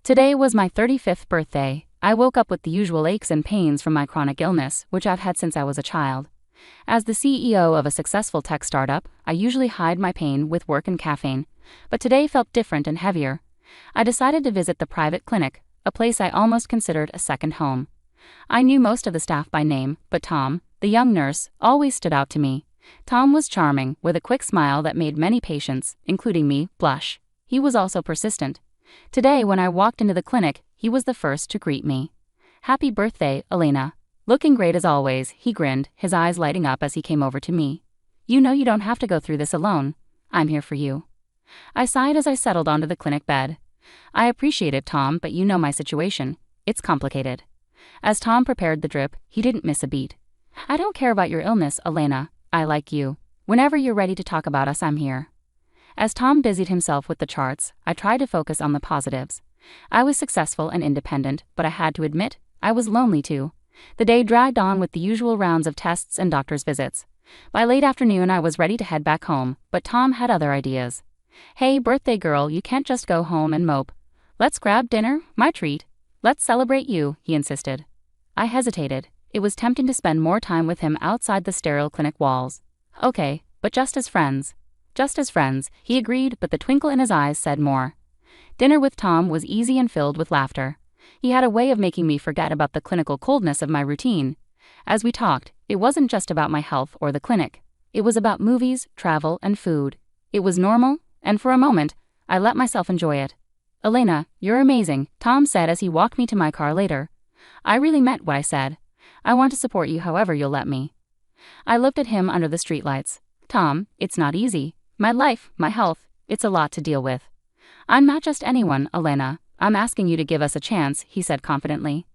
Today was my 35th birthday. I woke up with the usual aches and pains from my chronic illness, which I've had since I was a child. As the CEO of a successful tech startup, I usually hide my pain with work and caffeine, but today felt different and heavier. I decided to visit the private clinic, a place I almost considered a second home. I knew most of the staff by name, but Tom, the young nurse, always stood out to me. Tom was charming, with a quick smile that made many patients, including me, blush. He was also persistent. Today, when I walked into the clinic, he was the first to greet me. "Happy birthday, Elena." Looking great as always, he grinned, his eyes lighting up as he came over to me. "You know you don't have to go through this alone. I'm here for you." I sighed as I settled onto the clinic bed. "I appreciate it, Tom, but you know my situation. It's complicated." As Tom prepared the drip, he didn't miss a beat. "I don't care about your illness, Elena. I like you. Whenever you're ready to talk about us, I'm here." As Tom busied himself with the charts, I tried to focus on the positives. I was successful and independent, but I had to admit, I was lonely too. The day dragged on with the usual rounds of tests and doctor's visits. By late afternoon, I was ready to head back home, but Tom had other ideas. "Hey, birthday girl, you can't just go home and mope. Let's grab dinner, my treat. Let's celebrate you," he insisted. I hesitated. It was tempting to spend more time with him outside the sterile clinic walls. "Okay, but just as friends." "Just as friends," he agreed, but the twinkle in his eyes said more. Dinner with Tom was easy and filled with laughter. He had a way of making me forget about the clinical coldness of my routine. As we talked, it wasn't just about my health or the clinic. It was about movies, travel, and food. It was normal, and for a moment, I let myself enjoy it. "Elena, you're amazing," Tom said as he walked me to my car later. I really meant what I said. "I want to support you however you'll let me." I looked at him under the streetlights. "Tom, it's not easy. My life, my health, it's a lot to deal with." "I'm not just anyone, Elena. I'm asking you to give us a chance," he said confidently.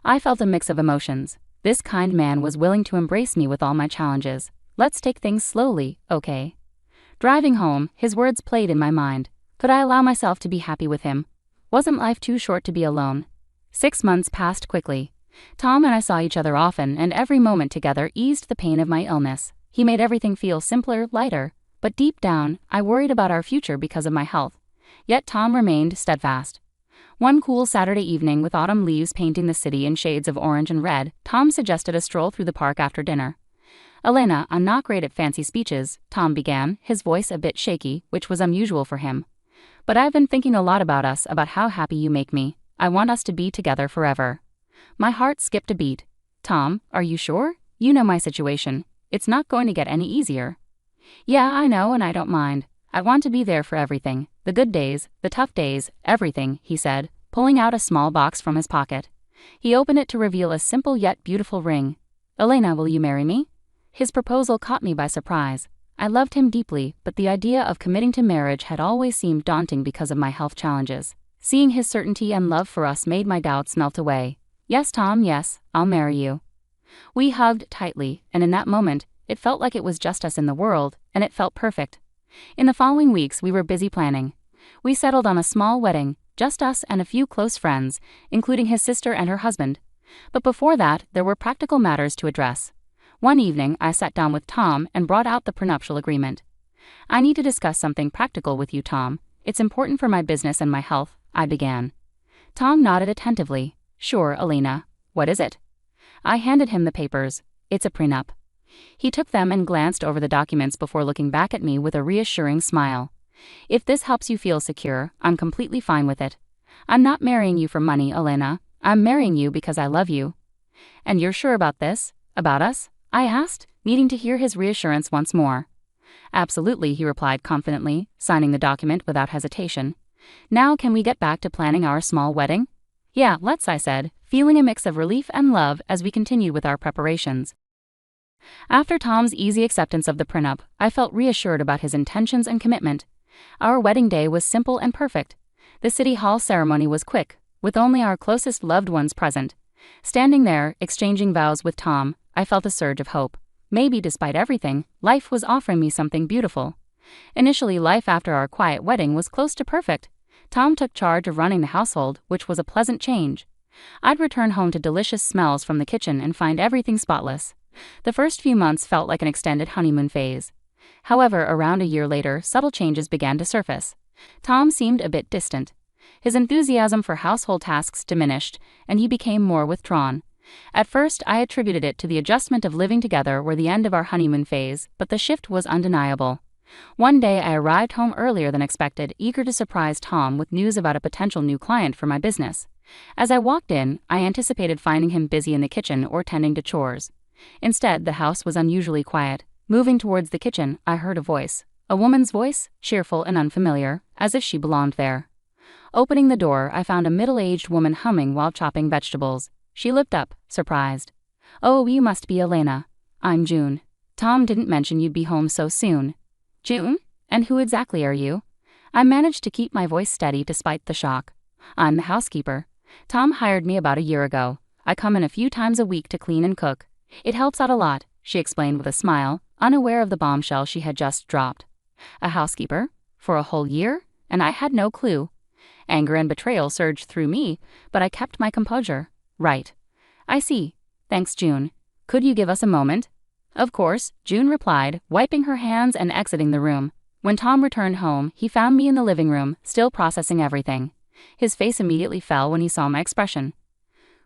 I felt a mix of emotions. This kind man was willing to embrace me with all my challenges. "Let's take things slowly, okay?" Driving home, his words played in my mind. Could I allow myself to be happy with him? Wasn't life too short to be alone? 6 months passed quickly. Tom and I saw each other often, and every moment together eased the pain of my illness. He made everything feel simpler, lighter. But deep down, I worried about our future because of my health. Yet Tom remained steadfast. One cool Saturday evening, with autumn leaves painting the city in shades of orange and red, Tom suggested a stroll through the park after dinner. "Elena, I'm not great at fancy speeches," Tom began, his voice a bit shaky, which was unusual for him. "But I've been thinking a lot about us, about how happy you make me. I want us to be together forever." My heart skipped a beat. "Tom, are you sure? You know my situation. It's not going to get any easier." "Yeah, I know, and I don't mind. I want to be there for everything. The good days, the tough days, everything," he said, pulling out a small box from his pocket. He opened it to reveal a simple yet beautiful ring. "Elena, will you marry me?" His proposal caught me by surprise. I loved him deeply, but the idea of committing to marriage had always seemed daunting because of my health challenges. Seeing his certainty and love for us made my doubts melt away. "Yes, Tom, yes, I'll marry you." We hugged tightly, and in that moment, it felt like it was just us in the world, and it felt perfect. In the following weeks, we were busy planning. We settled on a small wedding, just us and a few close friends, including his sister and her husband. But before that, there were practical matters to address. One evening, I sat down with Tom and brought out the prenuptial agreement. "I need to discuss something practical with you, Tom. It's important for my business and my health," I began. Tom nodded attentively. "Sure, Elena. What is it?" I handed him the papers. "It's a prenup." He took them and glanced over the documents before looking back at me with a reassuring smile. "If this helps you feel secure, I'm completely fine with it. I'm not marrying you for money, Elena. I'm marrying you because I love you." "And you're sure about this? About us?" I asked, needing to hear his reassurance once more. "Absolutely," he replied confidently, signing the document without hesitation. "Now can we get back to planning our small wedding?" "Yeah, let's," I said, feeling a mix of relief and love as we continued with our preparations. After Tom's easy acceptance of the prenup, I felt reassured about his intentions and commitment. Our wedding day was simple and perfect. The city hall ceremony was quick, with only our closest loved ones present. Standing there, exchanging vows with Tom, I felt a surge of hope. Maybe despite everything, life was offering me something beautiful. Initially, life after our quiet wedding was close to perfect. Tom took charge of running the household, which was a pleasant change. I'd return home to delicious smells from the kitchen and find everything spotless. The first few months felt like an extended honeymoon phase. However, around a year later, subtle changes began to surface. Tom seemed a bit distant. His enthusiasm for household tasks diminished, and he became more withdrawn. At first, I attributed it to the adjustment of living together or the end of our honeymoon phase, but the shift was undeniable. One day I arrived home earlier than expected, eager to surprise Tom with news about a potential new client for my business. As I walked in, I anticipated finding him busy in the kitchen or tending to chores. Instead, the house was unusually quiet. Moving towards the kitchen, I heard a voice. A woman's voice, cheerful and unfamiliar, as if she belonged there. Opening the door, I found a middle-aged woman humming while chopping vegetables. She looked up, surprised. "Oh, you must be Elena. I'm June. Tom didn't mention you'd be home so soon." "June? And who exactly are you?" I managed to keep my voice steady despite the shock. "I'm the housekeeper. Tom hired me about a year ago. I come in a few times a week to clean and cook. It helps out a lot," she explained with a smile, unaware of the bombshell she had just dropped. A housekeeper? For a whole year? And I had no clue. Anger and betrayal surged through me, but I kept my composure. "Right. I see. Thanks, June. Could you give us a moment?" "Of course," June replied, wiping her hands and exiting the room. When Tom returned home, he found me in the living room, still processing everything. His face immediately fell when he saw my expression.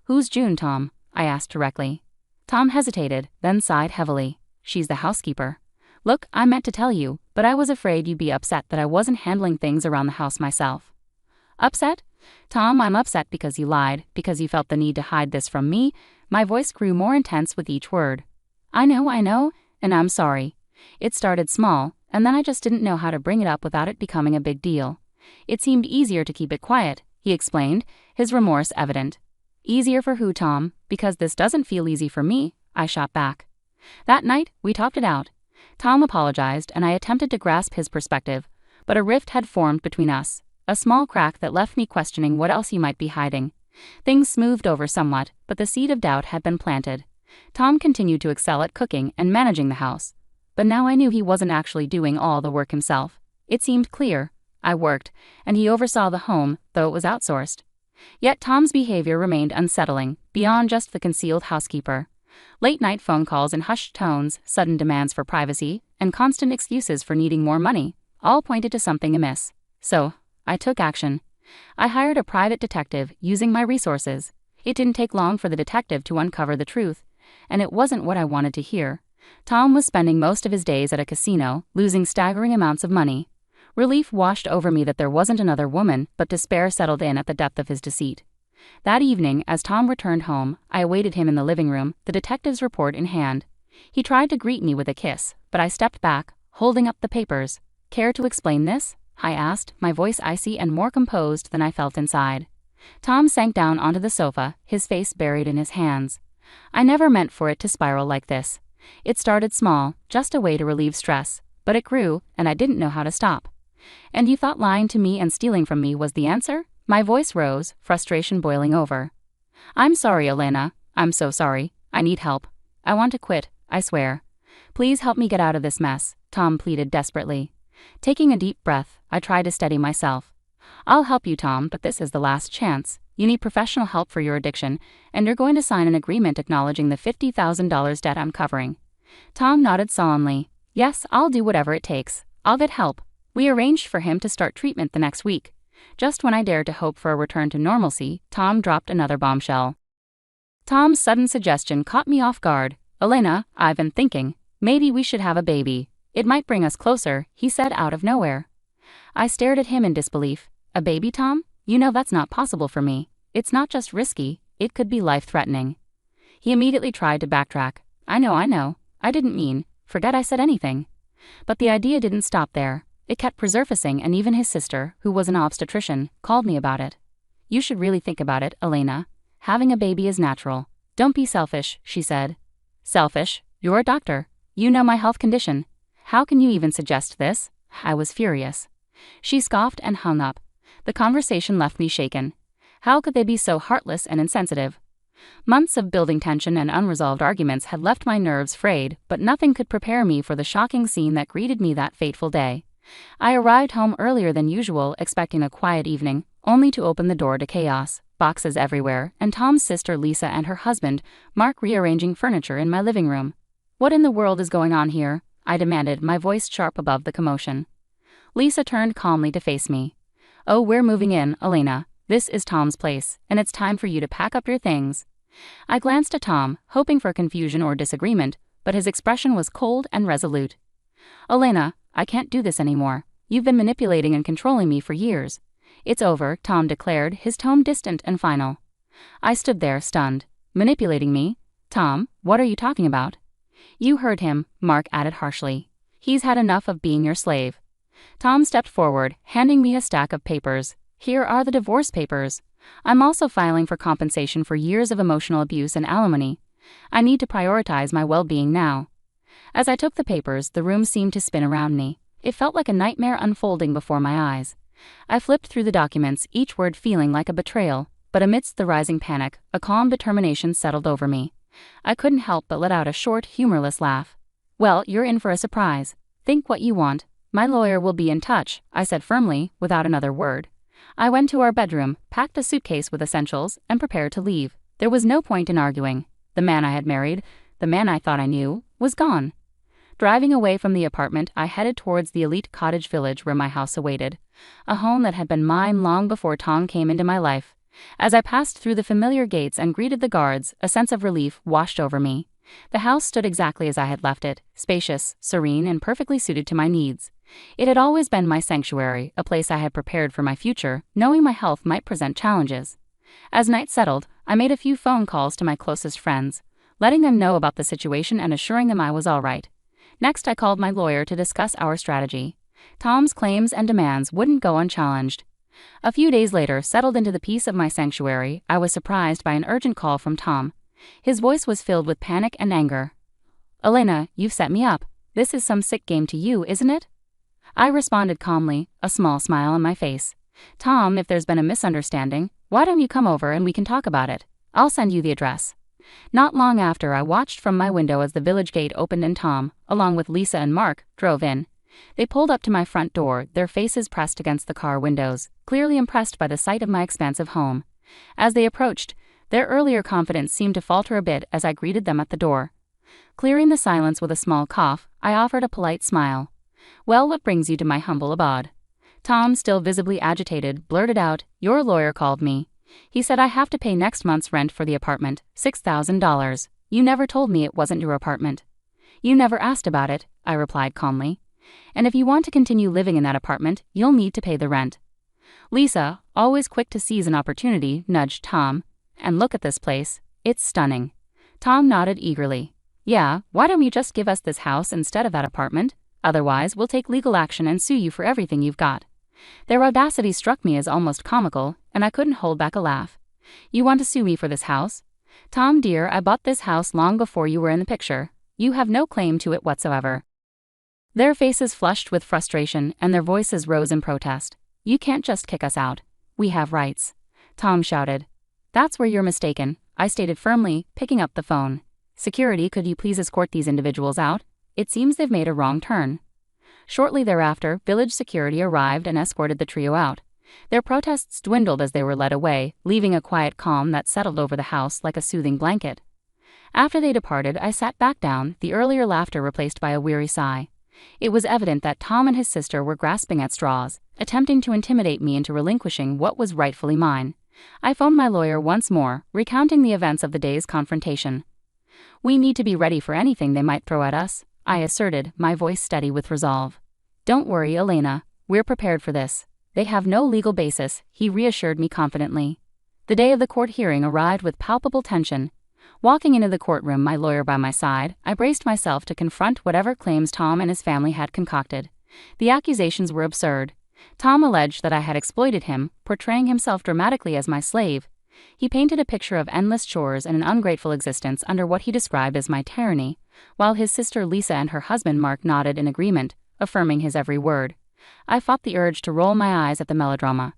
"Who's June, Tom?" I asked directly. Tom hesitated, then sighed heavily. "She's the housekeeper. Look, I meant to tell you, but I was afraid you'd be upset that I wasn't handling things around the house myself." "Upset? Tom, I'm upset because you lied, because you felt the need to hide this from me." My voice grew more intense with each word. I know, and I'm sorry. It started small, and then I just didn't know how to bring it up without it becoming a big deal. It seemed easier to keep it quiet," he explained, his remorse evident. "Easier for who, Tom? Because this doesn't feel easy for me," I shot back. That night, we talked it out. Tom apologized, and I attempted to grasp his perspective, but a rift had formed between us, a small crack that left me questioning what else he might be hiding. Things smoothed over somewhat, but the seed of doubt had been planted. Tom continued to excel at cooking and managing the house, but now I knew he wasn't actually doing all the work himself. It seemed clear. I worked, and he oversaw the home, though it was outsourced. Yet Tom's behavior remained unsettling, beyond just the concealed housekeeper. Late-night phone calls in hushed tones, sudden demands for privacy, and constant excuses for needing more money, all pointed to something amiss. So, I took action. I hired a private detective, using my resources. It didn't take long for the detective to uncover the truth, and it wasn't what I wanted to hear. Tom was spending most of his days at a casino, losing staggering amounts of money. Relief washed over me that there wasn't another woman, but despair settled in at the depth of his deceit. That evening, as Tom returned home, I awaited him in the living room, the detective's report in hand. He tried to greet me with a kiss, but I stepped back, holding up the papers. "Care to explain this?" I asked, my voice icy and more composed than I felt inside. Tom sank down onto the sofa, his face buried in his hands. "I never meant for it to spiral like this. It started small, just a way to relieve stress, but it grew, and I didn't know how to stop." "And you thought lying to me and stealing from me was the answer?" My voice rose, frustration boiling over. "I'm sorry, Elena. I'm so sorry. I need help. I want to quit, I swear. Please help me get out of this mess," Tom pleaded desperately. Taking a deep breath, I tried to steady myself. "I'll help you, Tom, but this is the last chance. You need professional help for your addiction, and you're going to sign an agreement acknowledging the $50,000 debt I'm covering." Tom nodded solemnly. "Yes, I'll do whatever it takes. I'll get help." We arranged for him to start treatment the next week. Just when I dared to hope for a return to normalcy, Tom dropped another bombshell. Tom's sudden suggestion caught me off guard. "Elena, I've been thinking, maybe we should have a baby. It might bring us closer," he said out of nowhere. I stared at him in disbelief. "A baby, Tom? You know that's not possible for me. It's not just risky, it could be life-threatening." He immediately tried to backtrack. I know. I didn't mean, forget I said anything." But the idea didn't stop there. It kept resurfacing, and even his sister, who was an obstetrician, called me about it. "You should really think about it, Elena. Having a baby is natural. Don't be selfish," she said. "Selfish? You're a doctor. You know my health condition. How can you even suggest this?" I was furious. She scoffed and hung up. The conversation left me shaken. How could they be so heartless and insensitive? Months of building tension and unresolved arguments had left my nerves frayed, but nothing could prepare me for the shocking scene that greeted me that fateful day. I arrived home earlier than usual, expecting a quiet evening, only to open the door to chaos, boxes everywhere, and Tom's sister Lisa and her husband, Mark, rearranging furniture in my living room. "What in the world is going on here?" I demanded, my voice sharp above the commotion. Lisa turned calmly to face me. "Oh, we're moving in, Elena. This is Tom's place, and it's time for you to pack up your things." I glanced at Tom, hoping for confusion or disagreement, but his expression was cold and resolute. "Elena, I can't do this anymore. You've been manipulating and controlling me for years." "It's over," Tom declared, his tone distant and final. I stood there, stunned. "Manipulating me? Tom, what are you talking about?" "You heard him," Mark added harshly. "He's had enough of being your slave." Tom stepped forward, handing me a stack of papers. "Here are the divorce papers. I'm also filing for compensation for years of emotional abuse and alimony. I need to prioritize my well-being now." As I took the papers, the room seemed to spin around me. It felt like a nightmare unfolding before my eyes. I flipped through the documents, each word feeling like a betrayal, but amidst the rising panic, a calm determination settled over me. I couldn't help but let out a short, humorless laugh. "Well, you're in for a surprise. Think what you want. My lawyer will be in touch," I said firmly, without another word. I went to our bedroom, packed a suitcase with essentials, and prepared to leave. There was no point in arguing. The man I had married, the man I thought I knew, was gone. Driving away from the apartment, I headed towards the elite cottage village where my house awaited, a home that had been mine long before Tom came into my life. As I passed through the familiar gates and greeted the guards, a sense of relief washed over me. The house stood exactly as I had left it, spacious, serene, and perfectly suited to my needs. It had always been my sanctuary, a place I had prepared for my future, knowing my health might present challenges. As night settled, I made a few phone calls to my closest friends, letting them know about the situation and assuring them I was all right. Next, I called my lawyer to discuss our strategy. Tom's claims and demands wouldn't go unchallenged. A few days later, settled into the peace of my sanctuary, I was surprised by an urgent call from Tom. His voice was filled with panic and anger. "Elena, you've set me up. This is some sick game to you, isn't it?" I responded calmly, a small smile on my face. "Tom, if there's been a misunderstanding, why don't you come over and we can talk about it? I'll send you the address." Not long after, I watched from my window as the village gate opened and Tom, along with Lisa and Mark, drove in. They pulled up to my front door, their faces pressed against the car windows, clearly impressed by the sight of my expansive home. As they approached, their earlier confidence seemed to falter a bit as I greeted them at the door. Clearing the silence with a small cough, I offered a polite smile. "Well, what brings you to my humble abode?" Tom, still visibly agitated, blurted out, "Your lawyer called me. He said I have to pay next month's rent for the apartment, $6,000. You never told me it wasn't your apartment." "You never asked about it," I replied calmly. "And if you want to continue living in that apartment, you'll need to pay the rent." Lisa, always quick to seize an opportunity, nudged Tom. "And look at this place. It's stunning." Tom nodded eagerly. "Yeah, why don't you just give us this house instead of that apartment? Otherwise, we'll take legal action and sue you for everything you've got." Their audacity struck me as almost comical, and I couldn't hold back a laugh. "You want to sue me for this house? Tom dear, I bought this house long before you were in the picture. You have no claim to it whatsoever." Their faces flushed with frustration and their voices rose in protest. "You can't just kick us out. We have rights," Tom shouted. "That's where you're mistaken," I stated firmly, picking up the phone. "Security, could you please escort these individuals out? It seems they've made a wrong turn." Shortly thereafter, village security arrived and escorted the trio out. Their protests dwindled as they were led away, leaving a quiet calm that settled over the house like a soothing blanket. After they departed, I sat back down, the earlier laughter replaced by a weary sigh. It was evident that Tom and his sister were grasping at straws, attempting to intimidate me into relinquishing what was rightfully mine. I phoned my lawyer once more, recounting the events of the day's confrontation. "We need to be ready for anything they might throw at us," I asserted, my voice steady with resolve. "Don't worry, Elena. We're prepared for this. They have no legal basis," he reassured me confidently. The day of the court hearing arrived with palpable tension. Walking into the courtroom, my lawyer by my side, I braced myself to confront whatever claims Tom and his family had concocted. The accusations were absurd. Tom alleged that I had exploited him, portraying himself dramatically as my slave. He painted a picture of endless chores and an ungrateful existence under what he described as my tyranny, while his sister Lisa and her husband Mark nodded in agreement, affirming his every word. I fought the urge to roll my eyes at the melodrama.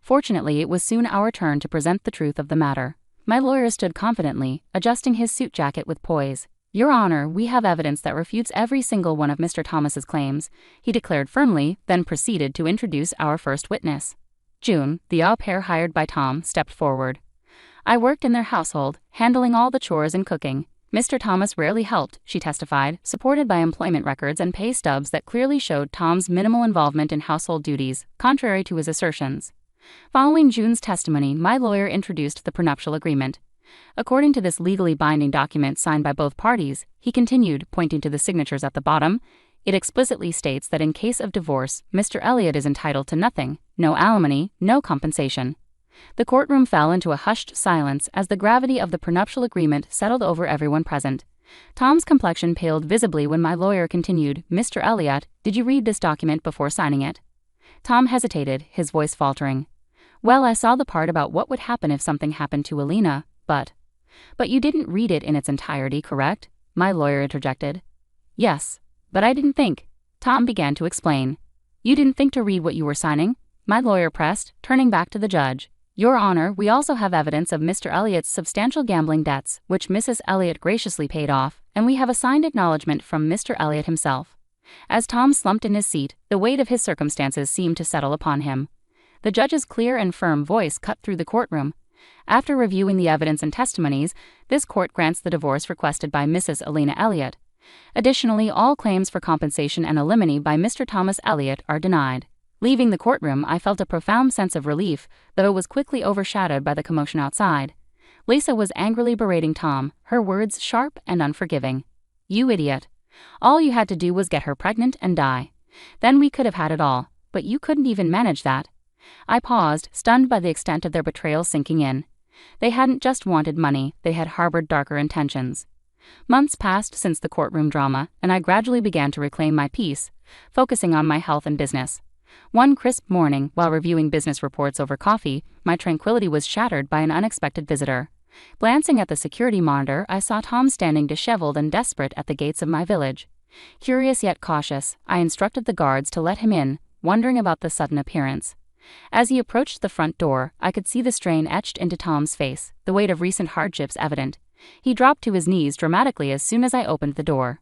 Fortunately, it was soon our turn to present the truth of the matter. My lawyer stood confidently, adjusting his suit jacket with poise. "Your Honor, we have evidence that refutes every single one of Mr. Thomas's claims," he declared firmly, then proceeded to introduce our first witness. June, the au pair hired by Tom, stepped forward. "I worked in their household, handling all the chores and cooking. Mr. Thomas rarely helped, she testified, supported by employment records and pay stubs that clearly showed Tom's minimal involvement in household duties, contrary to his assertions. Following June's testimony, my lawyer introduced the prenuptial agreement. According to this legally binding document signed by both parties, he continued, pointing to the signatures at the bottom, it explicitly states that in case of divorce, Mr. Elliott is entitled to nothing, no alimony, no compensation. The courtroom fell into a hushed silence as the gravity of the prenuptial agreement settled over everyone present. Tom's complexion paled visibly when my lawyer continued, Mr. Elliott, did you read this document before signing it? Tom hesitated, his voice faltering. Well, I saw the part about what would happen if something happened to Alina, but you didn't read it in its entirety, correct? My lawyer interjected. Yes, but I didn't think. Tom began to explain. You didn't think to read what you were signing? My lawyer pressed, turning back to the judge. Your Honor, we also have evidence of Mr. Elliott's substantial gambling debts, which Mrs. Elliott graciously paid off, and we have a signed acknowledgement from Mr. Elliott himself. As Tom slumped in his seat, the weight of his circumstances seemed to settle upon him. The judge's clear and firm voice cut through the courtroom. After reviewing the evidence and testimonies, this court grants the divorce requested by Mrs. Alina Elliott. Additionally, all claims for compensation and alimony by Mr. Thomas Elliott are denied. Leaving the courtroom, I felt a profound sense of relief, though it was quickly overshadowed by the commotion outside. Lisa was angrily berating Tom, her words sharp and unforgiving. You idiot. All you had to do was get her pregnant and die. Then we could have had it all, but you couldn't even manage that. I paused, stunned by the extent of their betrayal sinking in. They hadn't just wanted money, they had harbored darker intentions. Months passed since the courtroom drama, and I gradually began to reclaim my peace, focusing on my health and business. One crisp morning, while reviewing business reports over coffee, my tranquility was shattered by an unexpected visitor. Glancing at the security monitor, I saw Tom standing disheveled and desperate at the gates of my village. Curious yet cautious, I instructed the guards to let him in, wondering about the sudden appearance. As he approached the front door, I could see the strain etched into Tom's face, the weight of recent hardships evident. He dropped to his knees dramatically as soon as I opened the door.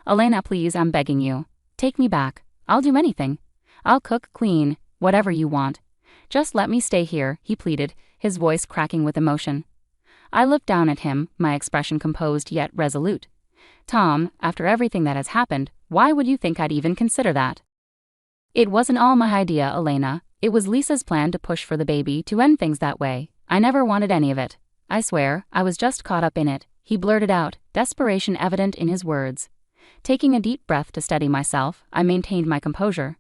Elena, please, I'm begging you. Take me back. I'll do anything. I'll cook, clean, whatever you want. Just let me stay here, he pleaded, his voice cracking with emotion. I looked down at him, my expression composed yet resolute. Tom, after everything that has happened, why would you think I'd even consider that? It wasn't all my idea, Elena. It was Lisa's plan to push for the baby, to end things that way. I never wanted any of it. I swear, I was just caught up in it, he blurted out, desperation evident in his words. Taking a deep breath to steady myself, I maintained my composure.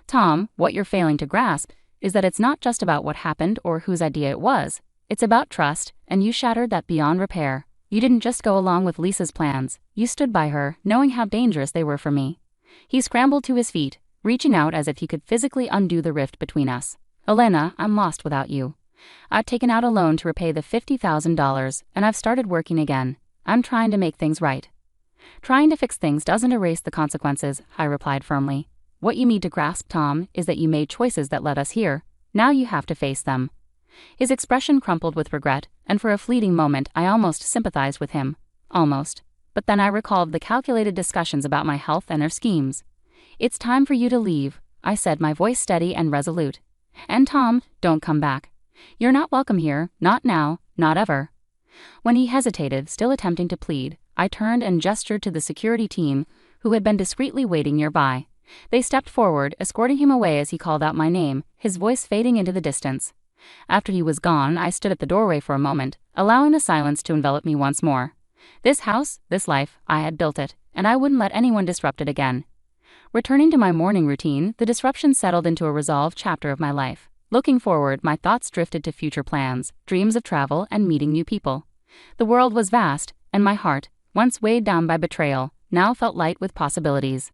Tom, what you're failing to grasp is that it's not just about what happened or whose idea it was. It's about trust, and you shattered that beyond repair. You didn't just go along with Lisa's plans. You stood by her, knowing how dangerous they were for me. He scrambled to his feet, reaching out as if he could physically undo the rift between us. Elena, I'm lost without you. I've taken out a loan to repay the $50,000, and I've started working again. I'm trying to make things right. Trying to fix things doesn't erase the consequences, I replied firmly. What you need to grasp, Tom, is that you made choices that led us here. Now you have to face them. His expression crumpled with regret, and for a fleeting moment I almost sympathized with him. Almost. But then I recalled the calculated discussions about my health and her schemes. It's time for you to leave, I said, my voice steady and resolute. And Tom, don't come back. You're not welcome here, not now, not ever. When he hesitated, still attempting to plead, I turned and gestured to the security team, who had been discreetly waiting nearby. They stepped forward, escorting him away as he called out my name, his voice fading into the distance. After he was gone, I stood at the doorway for a moment, allowing the silence to envelop me once more. This house, this life, I had built it, and I wouldn't let anyone disrupt it again. Returning to my morning routine, the disruption settled into a resolved chapter of my life. Looking forward, my thoughts drifted to future plans, dreams of travel, and meeting new people. The world was vast, and my heart, once weighed down by betrayal, now felt light with possibilities.